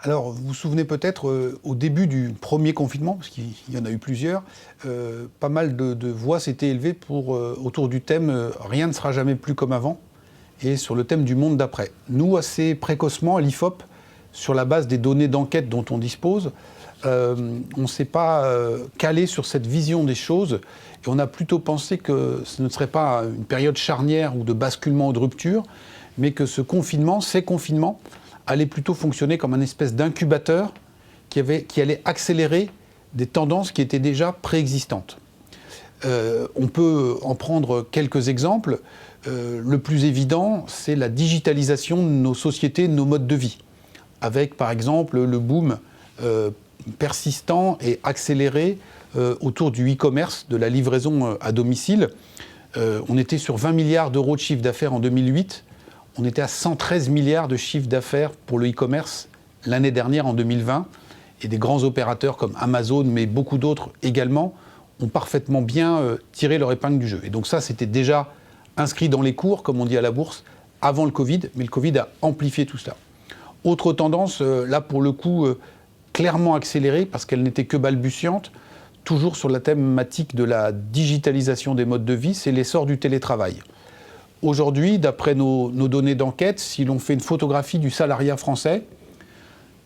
Alors, vous vous souvenez peut-être, au début du premier confinement, parce qu'il y en a eu plusieurs, pas mal de voix s'étaient élevées autour du thème Rien ne sera jamais plus comme avant » et sur le thème du monde d'après. Nous, assez précocement, à l'IFOP, sur la base des données d'enquête dont on dispose, on ne s'est pas calé sur cette vision des choses et on a plutôt pensé que ce ne serait pas une période charnière ou de basculement ou de rupture, mais que ces confinements, allait plutôt fonctionner comme un espèce d'incubateur qui allait accélérer des tendances qui étaient déjà préexistantes. On peut en prendre quelques exemples. Le plus évident, c'est la digitalisation de nos sociétés, de nos modes de vie. Avec, par exemple, le boom persistant et accéléré autour du e-commerce, de la livraison à domicile. On était sur 20 milliards d'euros de chiffre d'affaires en 2008. On était à 113 milliards de chiffre d'affaires pour le e-commerce l'année dernière, en 2020. Et des grands opérateurs comme Amazon, mais beaucoup d'autres également, ont parfaitement bien tiré leur épingle du jeu. Et donc ça, c'était déjà inscrit dans les cours, comme on dit à la bourse, avant le Covid. Mais le Covid a amplifié tout cela. Autre tendance, là pour le coup, clairement accélérée, parce qu'elle n'était que balbutiante, toujours sur la thématique de la digitalisation des modes de vie, c'est l'essor du télétravail. Aujourd'hui, d'après nos données d'enquête, si l'on fait une photographie du salariat français,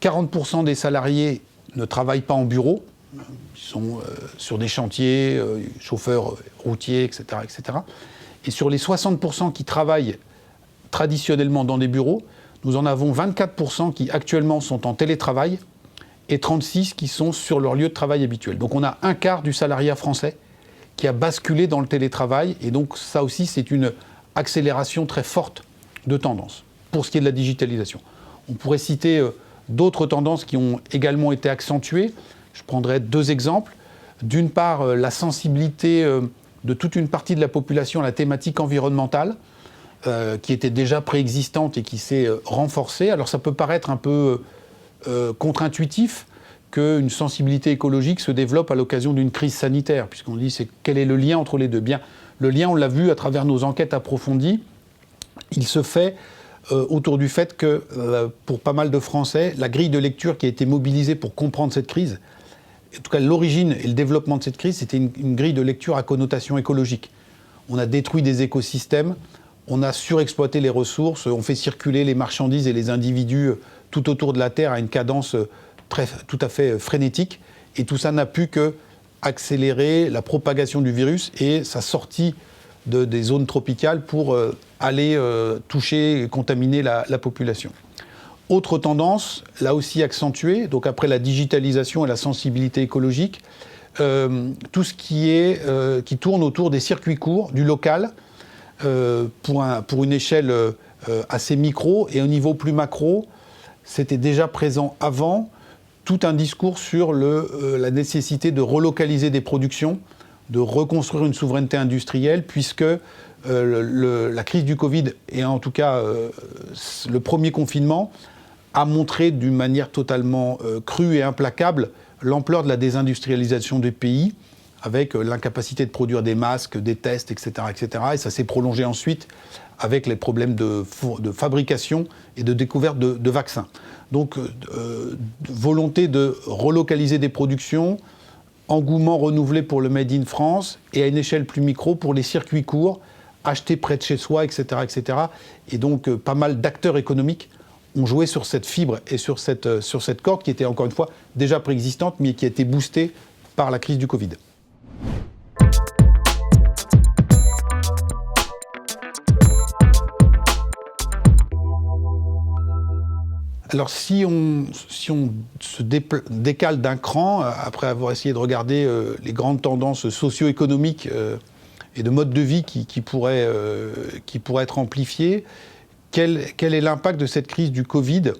40% des salariés ne travaillent pas en bureau, ils sont sur des chantiers, chauffeurs routiers, etc., etc. Et sur les 60% qui travaillent traditionnellement dans des bureaux, nous en avons 24% qui actuellement sont en télétravail et 36% qui sont sur leur lieu de travail habituel. Donc on a un quart du salariat français qui a basculé dans le télétravail, et donc ça aussi c'est une accélération très forte de tendance pour ce qui est de la digitalisation. On pourrait citer d'autres tendances qui ont également été accentuées. Je prendrai deux exemples. D'une part, la sensibilité de toute une partie de la population à la thématique environnementale, qui était déjà préexistante et qui s'est renforcée. Alors ça peut paraître un peu contre-intuitif qu'une sensibilité écologique se développe à l'occasion d'une crise sanitaire, puisqu'on dit quel est le lien entre les deux. Bien, le lien, on l'a vu à travers nos enquêtes approfondies, il se fait autour du fait que, pour pas mal de Français, la grille de lecture qui a été mobilisée pour comprendre cette crise, en tout cas l'origine et le développement de cette crise, c'était une grille de lecture à connotation écologique. On a détruit des écosystèmes, on a surexploité les ressources, on fait circuler les marchandises et les individus tout autour de la Terre à une cadence tout à fait frénétique, et tout ça n'a pu que accélérer la propagation du virus et sa sortie des zones tropicales pour aller toucher et contaminer la population. Autre tendance, là aussi accentuée, donc après la digitalisation et la sensibilité écologique, tout ce qui tourne autour des circuits courts, du local, pour une échelle assez micro, et au niveau plus macro, c'était déjà présent avant, tout un discours sur la nécessité de relocaliser des productions, de reconstruire une souveraineté industrielle, puisque la crise du Covid, et en tout cas le premier confinement, a montré d'une manière totalement crue et implacable l'ampleur de la désindustrialisation des pays, avec l'incapacité de produire des masques, des tests, etc., etc. Et ça s'est prolongé ensuite avec les problèmes de fabrication et de découverte de vaccins. Donc, volonté de relocaliser des productions, engouement renouvelé pour le Made in France, et à une échelle plus micro pour les circuits courts, achetés près de chez soi, etc., etc. Et donc, pas mal d'acteurs économiques ont joué sur cette fibre et sur cette corde qui était, encore une fois, déjà préexistante, mais qui a été boostée par la crise du Covid. Alors si on se décale d'un cran, après avoir essayé de regarder les grandes tendances socio-économiques et de mode de vie qui pourraient être amplifiées, quel est l'impact de cette crise du Covid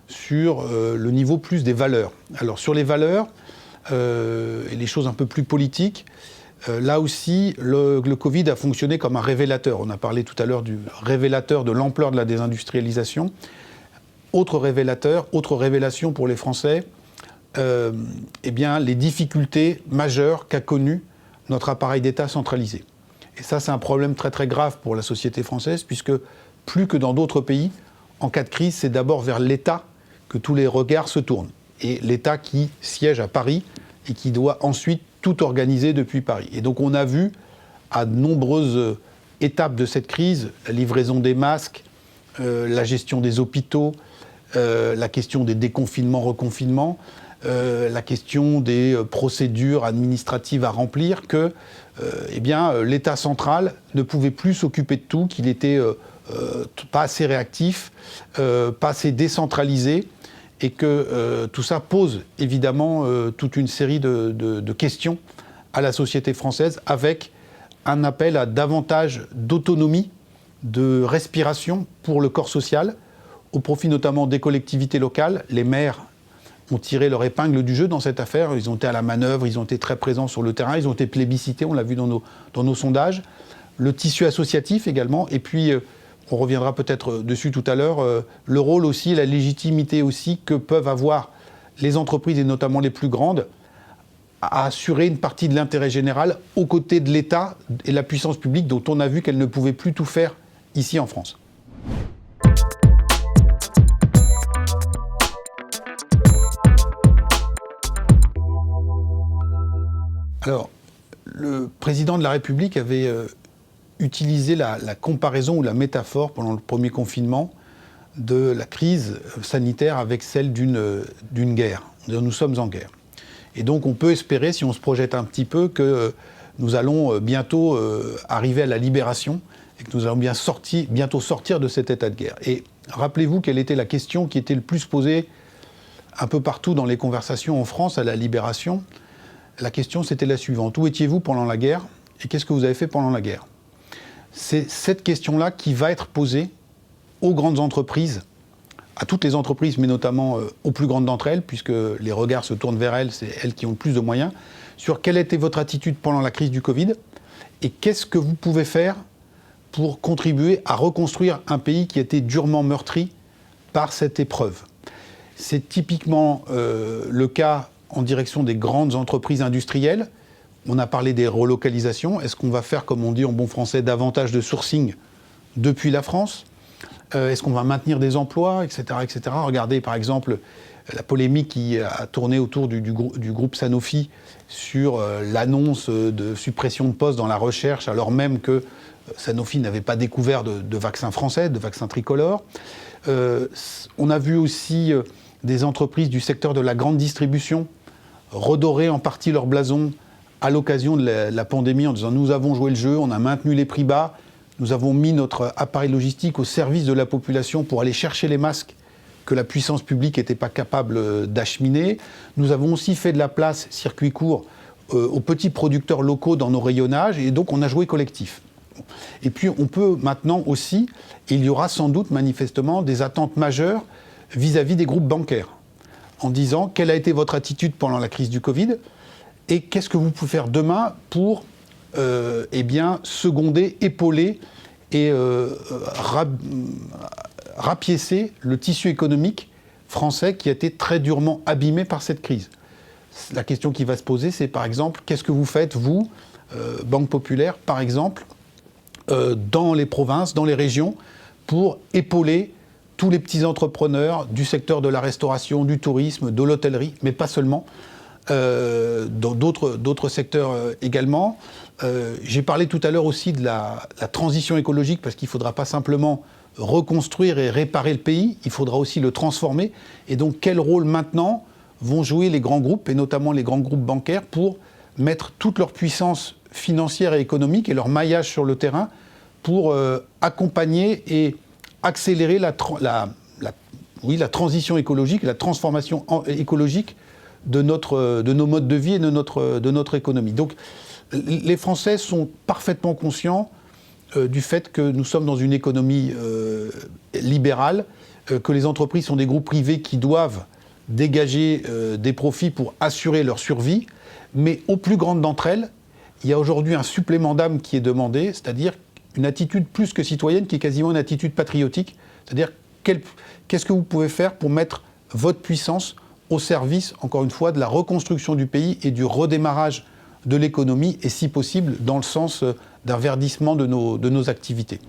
sur le niveau plus des valeurs? Alors sur les valeurs, et les choses un peu plus politiques, là aussi, le Covid a fonctionné comme un révélateur. On a parlé tout à l'heure du révélateur de l'ampleur de la désindustrialisation. Autre révélation pour les Français, eh bien, les difficultés majeures qu'a connues notre appareil d'État centralisé. Et ça, c'est un problème très très grave pour la société française, puisque plus que dans d'autres pays, en cas de crise, c'est d'abord vers l'État que tous les regards se tournent. Et l'État qui siège à Paris et qui doit ensuite tout organiser depuis Paris. Et donc on a vu à de nombreuses étapes de cette crise, la livraison des masques, la gestion des hôpitaux, la question des déconfinements, reconfinements, la question des procédures administratives à remplir, que l'État central ne pouvait plus s'occuper de tout, qu'il était pas assez réactif, pas assez décentralisé, et que tout ça pose évidemment toute une série de questions à la société française, avec un appel à davantage d'autonomie, de respiration pour le corps social, au profit notamment des collectivités locales. Les maires ont tiré leur épingle du jeu dans cette affaire. Ils ont été à la manœuvre, ils ont été très présents sur le terrain, ils ont été plébiscités, on l'a vu dans nos sondages. Le tissu associatif également, et puis on reviendra peut-être dessus tout à l'heure, le rôle aussi, la légitimité aussi que peuvent avoir les entreprises, et notamment les plus grandes, à assurer une partie de l'intérêt général aux côtés de l'État et la puissance publique, dont on a vu qu'elle ne pouvait plus tout faire ici en France. Alors, le président de la République avait utilisé la comparaison ou la métaphore pendant le premier confinement de la crise sanitaire avec celle d'une guerre. Nous sommes en guerre. Et donc on peut espérer, si on se projette un petit peu, que nous allons bientôt arriver à la libération et que nous allons bientôt sortir de cet état de guerre. Et rappelez-vous quelle était la question qui était le plus posée un peu partout dans les conversations en France à la libération. La question, c'était la suivante. Où étiez-vous pendant la guerre et qu'est-ce que vous avez fait pendant la guerre? C'est cette question-là qui va être posée aux grandes entreprises, à toutes les entreprises, mais notamment aux plus grandes d'entre elles, puisque les regards se tournent vers elles, c'est elles qui ont le plus de moyens, sur quelle était votre attitude pendant la crise du Covid et qu'est-ce que vous pouvez faire pour contribuer à reconstruire un pays qui a été durement meurtri par cette épreuve. C'est typiquement le cas en direction des grandes entreprises industrielles. On a parlé des relocalisations. Est-ce qu'on va faire, comme on dit en bon français, davantage de sourcing depuis la France ? Est-ce qu'on va maintenir des emplois, etc., etc. Regardez par exemple la polémique qui a tourné autour du groupe Sanofi sur l'annonce de suppression de postes dans la recherche, alors même que Sanofi n'avait pas découvert de vaccins français, de vaccins tricolores. On a vu aussi des entreprises du secteur de la grande distribution redorer en partie leur blason à l'occasion de la pandémie en disant « nous avons joué le jeu, on a maintenu les prix bas, nous avons mis notre appareil logistique au service de la population pour aller chercher les masques que la puissance publique n'était pas capable d'acheminer. Nous avons aussi fait de la place, circuit court, aux petits producteurs locaux dans nos rayonnages, et donc on a joué collectif. » Et puis on peut maintenant aussi, il y aura sans doute manifestement des attentes majeures vis-à-vis des groupes bancaires, en disant quelle a été votre attitude pendant la crise du Covid et qu'est-ce que vous pouvez faire demain pour seconder, épauler et rapiécer le tissu économique français qui a été très durement abîmé par cette crise. La question qui va se poser, c'est par exemple, qu'est-ce que vous faites, vous, Banque Populaire, par exemple, dans les provinces, dans les régions, pour épauler tous les petits entrepreneurs du secteur de la restauration, du tourisme, de l'hôtellerie, mais pas seulement, dans d'autres secteurs également. J'ai parlé tout à l'heure aussi de la transition écologique, parce qu'il ne faudra pas simplement reconstruire et réparer le pays, il faudra aussi le transformer. Et donc, quel rôle maintenant vont jouer les grands groupes, et notamment les grands groupes bancaires, pour mettre toute leur puissance financière et économique et leur maillage sur le terrain pour accompagner et accélérer la transition écologique, la transformation écologique de nos modes de vie et de notre économie. Donc les Français sont parfaitement conscients du fait que nous sommes dans une économie libérale, que les entreprises sont des groupes privés qui doivent dégager des profits pour assurer leur survie, mais aux plus grandes d'entre elles, il y a aujourd'hui un supplément d'âme qui est demandé, c'est-à-dire une attitude plus que citoyenne, qui est quasiment une attitude patriotique, c'est-à-dire qu'est-ce que vous pouvez faire pour mettre votre puissance au service, encore une fois, de la reconstruction du pays et du redémarrage de l'économie, et si possible, dans le sens d'un verdissement de nos activités.